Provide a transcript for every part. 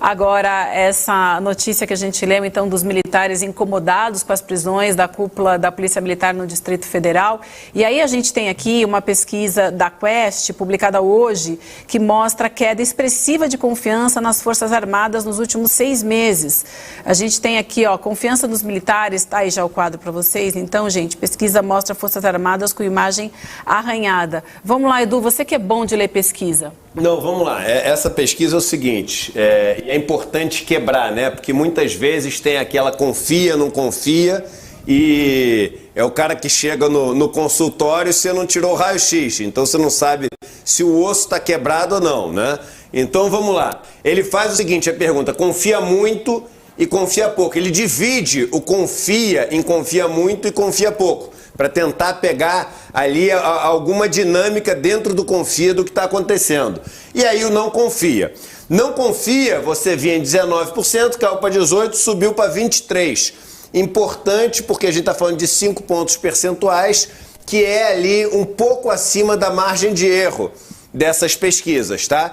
Agora, essa notícia que a gente leu, então, dos militares incomodados com as prisões da cúpula da Polícia Militar no Distrito Federal. E aí a gente tem aqui uma pesquisa da Quest, publicada hoje, que mostra a queda expressiva de confiança nas Forças Armadas nos últimos 6 meses. A gente tem aqui, ó, confiança dos militares, tá aí já o quadro para vocês. Então, gente, pesquisa mostra Forças Armadas com imagem arranhada. Vamos lá, Edu, você que é bom de ler pesquisa. Não, vamos lá. Essa pesquisa é o seguinte, é importante quebrar, né? Porque muitas vezes tem aquela confia, não confia, e é o cara que chega no consultório e você não tirou o raio-x, então você não sabe se o osso está quebrado ou não, né? Então vamos lá. Ele faz o seguinte, a pergunta, confia muito e confia pouco. Ele divide o confia em confia muito e confia pouco, para tentar pegar ali alguma dinâmica dentro do confia do que está acontecendo. E aí o não confia. Não confia, você via em 19%, caiu para 18%, subiu para 23%. Importante porque a gente está falando de 5 pontos percentuais, que é ali um pouco acima da margem de erro dessas pesquisas, tá?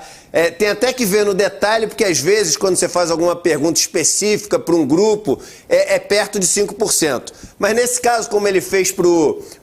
Tem até que ver no detalhe, porque às vezes quando você faz alguma pergunta específica para um grupo, é perto de 5%. Mas nesse caso, como ele fez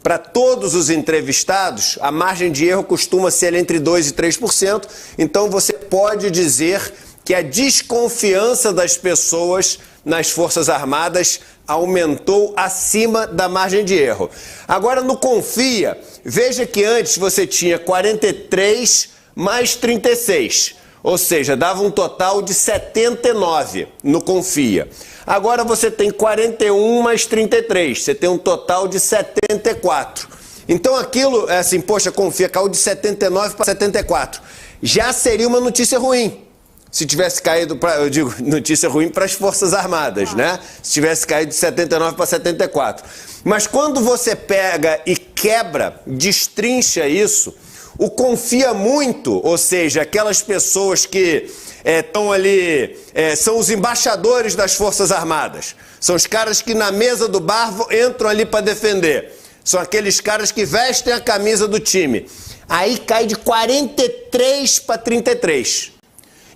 para todos os entrevistados, a margem de erro costuma ser entre 2% e 3%, então você pode dizer que a desconfiança das pessoas nas Forças Armadas aumentou acima da margem de erro. Agora, no confia, veja que antes você tinha 43 mais 36, ou seja, dava um total de 79 no confia. Agora você tem 41 mais 33, você tem um total de 74. Então aquilo, assim, poxa, confia, caiu de 79 para 74. Já seria uma notícia ruim. Se tivesse caído, eu digo, notícia ruim para as Forças Armadas, né? Se tivesse caído de 79 para 74. Mas quando você pega e quebra, destrincha isso, o confia muito, ou seja, aquelas pessoas que estão ali, são os embaixadores das Forças Armadas. São os caras que na mesa do bar entram ali para defender. São aqueles caras que vestem a camisa do time. Aí cai de 43 para 33.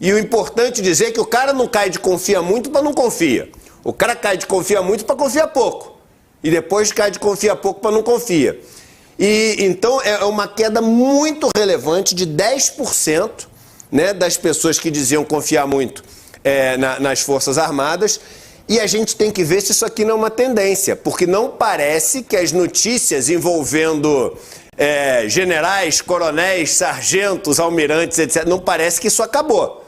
E o importante dizer é que o cara não cai de confia muito para não confia. O cara cai de confia muito para confia pouco. E depois cai de confia pouco para não confia. E então é uma queda muito relevante de 10%, né, das pessoas que diziam confiar muito nas Forças Armadas. E a gente tem que ver se isso aqui não é uma tendência, porque não parece que as notícias envolvendo generais, coronéis, sargentos, almirantes, etc., não parece que isso acabou.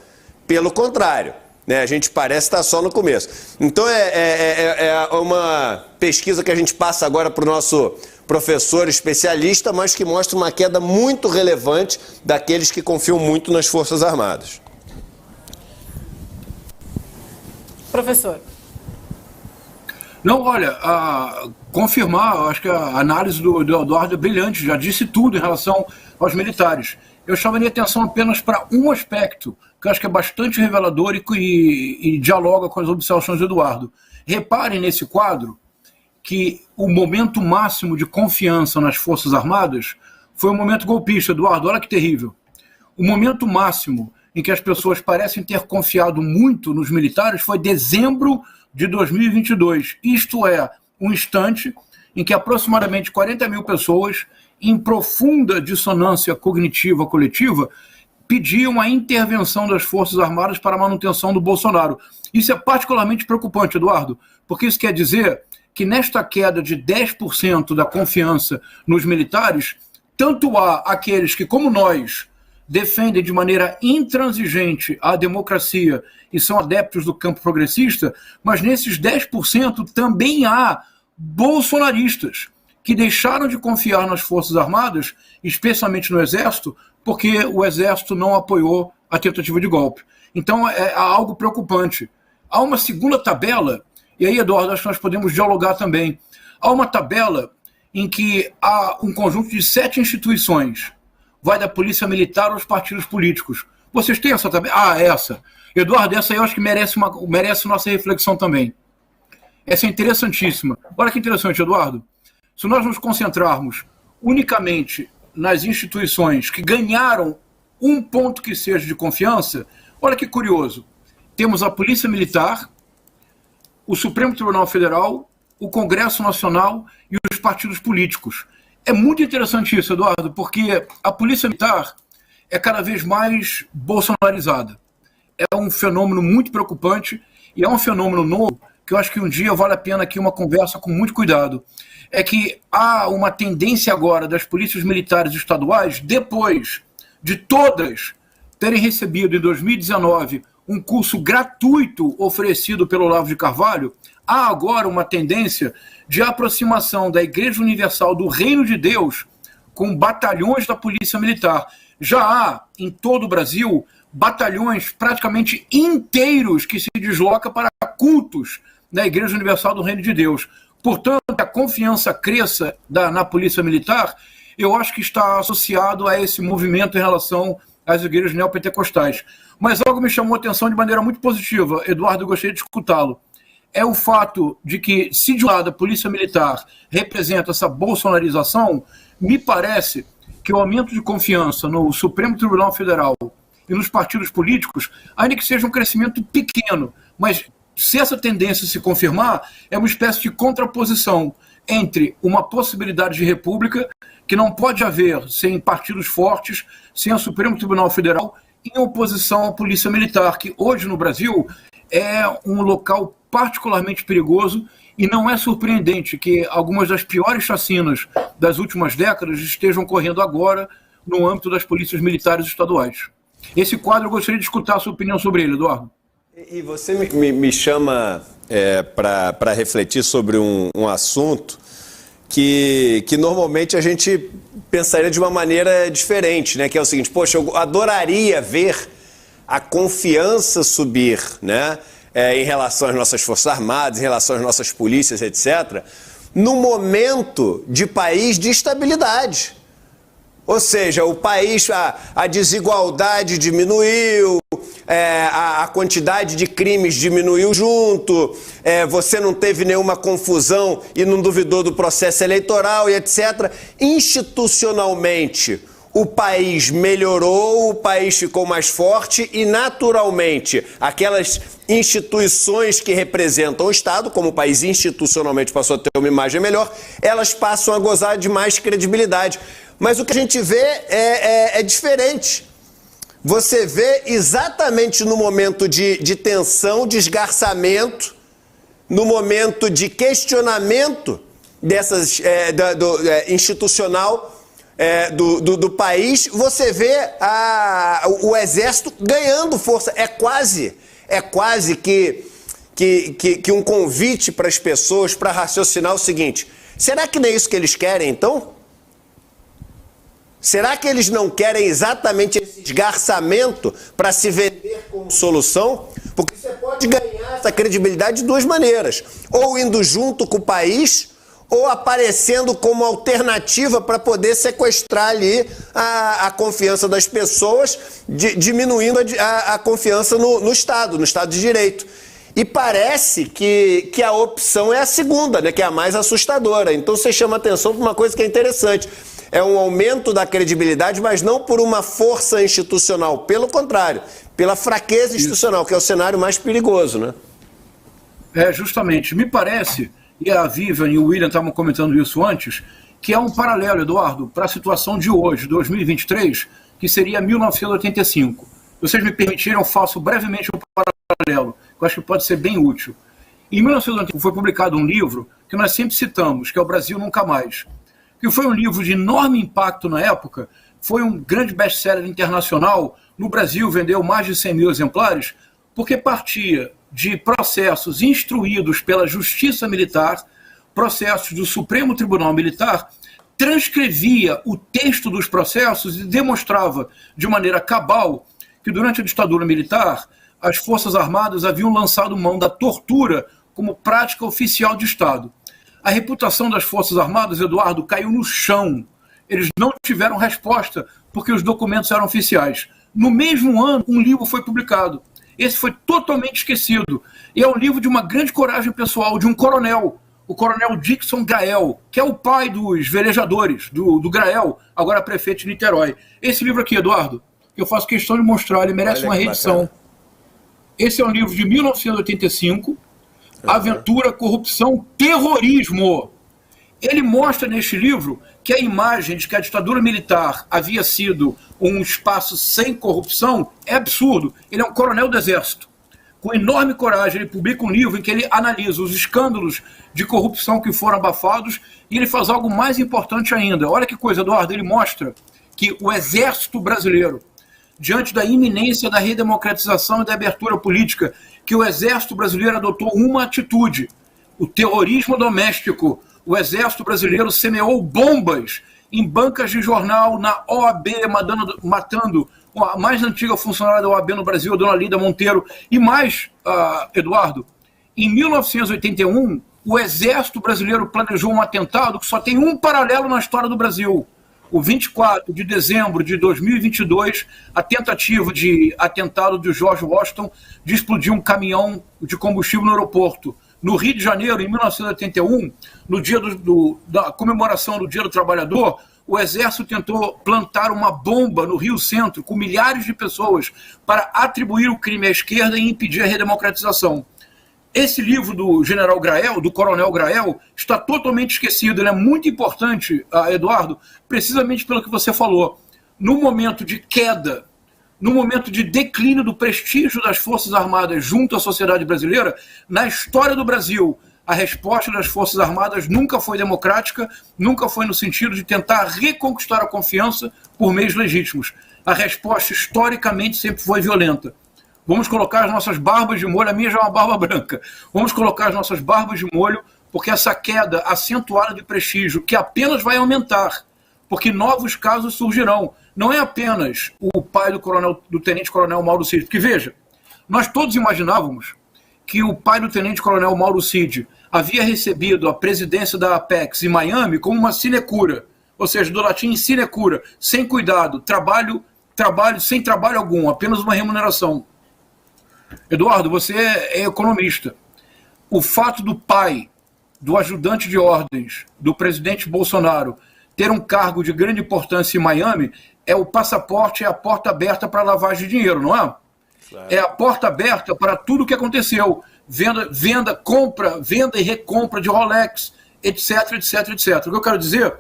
Pelo contrário, né, a gente parece estar só no começo. Então é uma pesquisa que a gente passa agora para o nosso professor especialista, mas que mostra uma queda muito relevante daqueles que confiam muito nas Forças Armadas. Professor. Não, olha, confirmar, eu acho que a análise do Eduardo é brilhante, já disse tudo em relação aos militares. Eu chamaria atenção apenas para um aspecto, que eu acho que é bastante revelador e dialoga com as observações do Eduardo. Reparem nesse quadro que o momento máximo de confiança nas Forças Armadas foi o momento golpista, Eduardo, olha que terrível. O momento máximo em que as pessoas parecem ter confiado muito nos militares foi dezembro de 2022. Isto é, um instante em que aproximadamente 40 mil pessoas, em profunda dissonância cognitiva coletiva, pediam a intervenção das Forças Armadas para a manutenção do Bolsonaro. Isso é particularmente preocupante, Eduardo, porque isso quer dizer que nesta queda de 10% da confiança nos militares, tanto há aqueles que, como nós, defendem de maneira intransigente a democracia e são adeptos do campo progressista, mas nesses 10% também há bolsonaristas que deixaram de confiar nas Forças Armadas, especialmente no Exército, porque o Exército não apoiou a tentativa de golpe. Então é algo preocupante. Há uma segunda tabela, e aí, Eduardo, acho que nós podemos dialogar também. Há uma tabela em que há um conjunto de 7 instituições. Vai da Polícia Militar aos partidos políticos. Vocês têm essa tabela? Essa. Eduardo, essa aí eu acho que merece nossa reflexão também. Essa é interessantíssima. Olha que interessante, Eduardo. Se nós nos concentrarmos unicamente nas instituições que ganharam um ponto que seja de confiança, olha que curioso. temos a Polícia Militar, o Supremo Tribunal Federal, o Congresso Nacional e os partidos políticos. É muito interessante isso, Eduardo, porque a Polícia Militar é cada vez mais bolsonarizada. É um fenômeno muito preocupante e é um fenômeno novo que eu acho que um dia vale a pena aqui uma conversa com muito cuidado. É que há uma tendência agora das polícias militares estaduais, depois de todas terem recebido em 2019 um curso gratuito oferecido pelo Olavo de Carvalho, há agora uma tendência de aproximação da Igreja Universal do Reino de Deus com batalhões da Polícia Militar. Já há, em todo o Brasil, batalhões praticamente inteiros que se deslocam para cultos na Igreja Universal do Reino de Deus. Portanto, a confiança cresça na Polícia Militar, eu acho que está associado a esse movimento em relação às igrejas neopentecostais. Mas algo me chamou a atenção de maneira muito positiva, Eduardo, eu gostaria de escutá-lo. É o fato de que, se de um lado a Polícia Militar representa essa bolsonarização, me parece que o aumento de confiança no Supremo Tribunal Federal e nos partidos políticos, ainda que seja um crescimento pequeno, mas se essa tendência se confirmar, é uma espécie de contraposição entre uma possibilidade de república que não pode haver sem partidos fortes, sem o Supremo Tribunal Federal, em oposição à Polícia Militar, que hoje no Brasil é um local particularmente perigoso e não é surpreendente que algumas das piores chacinas das últimas décadas estejam ocorrendo agora no âmbito das polícias militares estaduais. Esse quadro eu gostaria de escutar a sua opinião sobre ele, Eduardo. E você me chama para refletir sobre um assunto que normalmente a gente pensaria de uma maneira diferente, né? Que é o seguinte, poxa, eu adoraria ver a confiança subir, né? Em relação às nossas Forças Armadas, em relação às nossas polícias, etc., no momento de país de estabilidade. Ou seja, o país, a desigualdade diminuiu, a quantidade de crimes diminuiu junto, você não teve nenhuma confusão e não duvidou do processo eleitoral e etc. Institucionalmente, o país melhorou, o país ficou mais forte e, naturalmente, aquelas instituições que representam o Estado, como o país institucionalmente passou a ter uma imagem melhor, elas passam a gozar de mais credibilidade. Mas o que a gente vê é diferente. Você vê exatamente no momento de tensão, de esgarçamento, no momento de questionamento dessas, institucional do país, você vê o Exército ganhando força. É quase que um convite para as pessoas para raciocinar o seguinte: será que não é isso que eles querem, então? Será que eles não querem exatamente esse esgarçamento para se vender como solução? Porque você pode ganhar essa credibilidade de duas maneiras. Ou indo junto com o país, ou aparecendo como alternativa para poder sequestrar ali a confiança das pessoas, diminuindo a confiança no Estado de Direito. E parece que a opção é a segunda, né, que é a mais assustadora. Então você chama atenção para uma coisa que é interessante. É um aumento da credibilidade, mas não por uma força institucional. Pelo contrário, pela fraqueza institucional, que é o cenário mais perigoso, né? Justamente. Me parece, e a Vivian e o William estavam comentando isso antes, que é um paralelo, Eduardo, para a situação de hoje, 2023, que seria 1985. Se vocês me permitirem, eu faço brevemente um paralelo, que eu acho que pode ser bem útil. Em 1985 foi publicado um livro que nós sempre citamos, que é O Brasil Nunca Mais, que foi um livro de enorme impacto na época, foi um grande best-seller internacional, no Brasil vendeu mais de 100 mil exemplares, porque partia de processos instruídos pela Justiça Militar, processos do Supremo Tribunal Militar, transcrevia o texto dos processos e demonstrava de maneira cabal que durante a ditadura militar as Forças Armadas haviam lançado mão da tortura como prática oficial de Estado. A reputação das Forças Armadas, Eduardo, caiu no chão. Eles não tiveram resposta porque os documentos eram oficiais. No mesmo ano, um livro foi publicado. Esse foi totalmente esquecido. E é um livro de uma grande coragem pessoal, de um coronel, o coronel Dixon Grael, que é o pai dos velejadores, do Grael, agora prefeito de Niterói. Esse livro aqui, Eduardo, eu faço questão de mostrar, ele merece uma reedição. Esse é um livro de 1985, Aventura, Corrupção, Terrorismo. Ele mostra neste livro que a imagem de que a ditadura militar havia sido um espaço sem corrupção é absurdo. Ele é um coronel do exército. Com enorme coragem, ele publica um livro em que ele analisa os escândalos de corrupção que foram abafados e ele faz algo mais importante ainda. Olha que coisa, Eduardo, ele mostra que o exército brasileiro, diante da iminência da redemocratização e da abertura política, que o exército brasileiro adotou uma atitude: o terrorismo doméstico. O exército brasileiro semeou bombas em bancas de jornal, na OAB, matando a mais antiga funcionária da OAB no Brasil, a dona Lida Monteiro. E mais, Eduardo, em 1981, o exército brasileiro planejou um atentado que só tem um paralelo na história do Brasil. O 24 de dezembro de 2022, a tentativa de atentado de George Washington de explodir um caminhão de combustível no aeroporto. No Rio de Janeiro, em 1981, no dia da comemoração do Dia do Trabalhador, o Exército tentou plantar uma bomba no Rio Centro com milhares de pessoas para atribuir o crime à esquerda e impedir a redemocratização. Esse livro do General Grael, do Coronel Grael, está totalmente esquecido. Ele é muito importante, Eduardo, precisamente pelo que você falou. No momento de queda, no momento de declínio do prestígio das Forças Armadas junto à sociedade brasileira, na história do Brasil, a resposta das Forças Armadas nunca foi democrática, nunca foi no sentido de tentar reconquistar a confiança por meios legítimos. A resposta, historicamente, sempre foi violenta. Vamos colocar as nossas barbas de molho, a minha já é uma barba branca. Vamos colocar as nossas barbas de molho, porque essa queda acentuada de prestígio, que apenas vai aumentar, porque novos casos surgirão. Não é apenas o pai do tenente-coronel Mauro Cid. Porque, veja, nós todos imaginávamos que o pai do tenente-coronel Mauro Cid havia recebido a presidência da Apex em Miami como uma sinecura, ou seja, do latim sinecura, sem cuidado, trabalho sem trabalho algum, apenas uma remuneração. Eduardo, você é economista. O fato do pai, do ajudante de ordens, do presidente Bolsonaro, ter um cargo de grande importância em Miami é o passaporte, é a porta aberta para a lavagem de dinheiro, não é? Claro. É a porta aberta para tudo o que aconteceu. Venda, compra, venda e recompra de Rolex, etc, etc, etc. O que eu quero dizer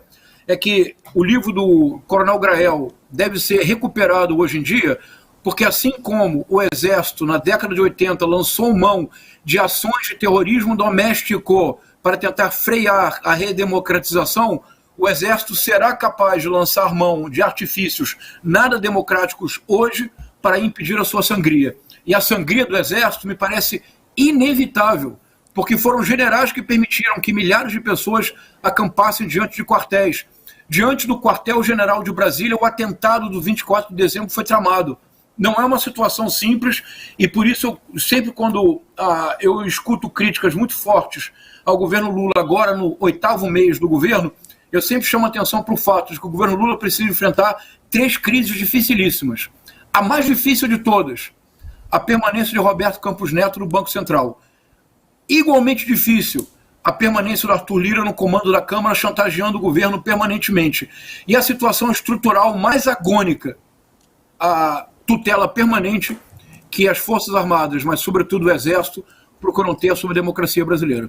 é que o livro do Coronel Grael deve ser recuperado hoje em dia, porque assim como o Exército, na década de 80, lançou mão de ações de terrorismo doméstico para tentar frear a redemocratização, o Exército será capaz de lançar mão de artifícios nada democráticos hoje para impedir a sua sangria. E a sangria do Exército me parece inevitável, porque foram generais que permitiram que milhares de pessoas acampassem diante de quartéis. Diante do quartel-general de Brasília, o atentado do 24 de dezembro foi tramado. Não é uma situação simples, e por isso, sempre quando eu escuto críticas muito fortes ao governo Lula, agora no 8º mês do governo, eu sempre chamo a atenção para o fato de que o governo Lula precisa enfrentar 3 crises dificilíssimas. A mais difícil de todas, a permanência de Roberto Campos Neto no Banco Central. Igualmente difícil, a permanência do Arthur Lira no comando da Câmara, chantageando o governo permanentemente. E a situação estrutural mais agônica, a tutela permanente que as Forças Armadas, mas sobretudo o Exército, procuram ter sobre a democracia brasileira.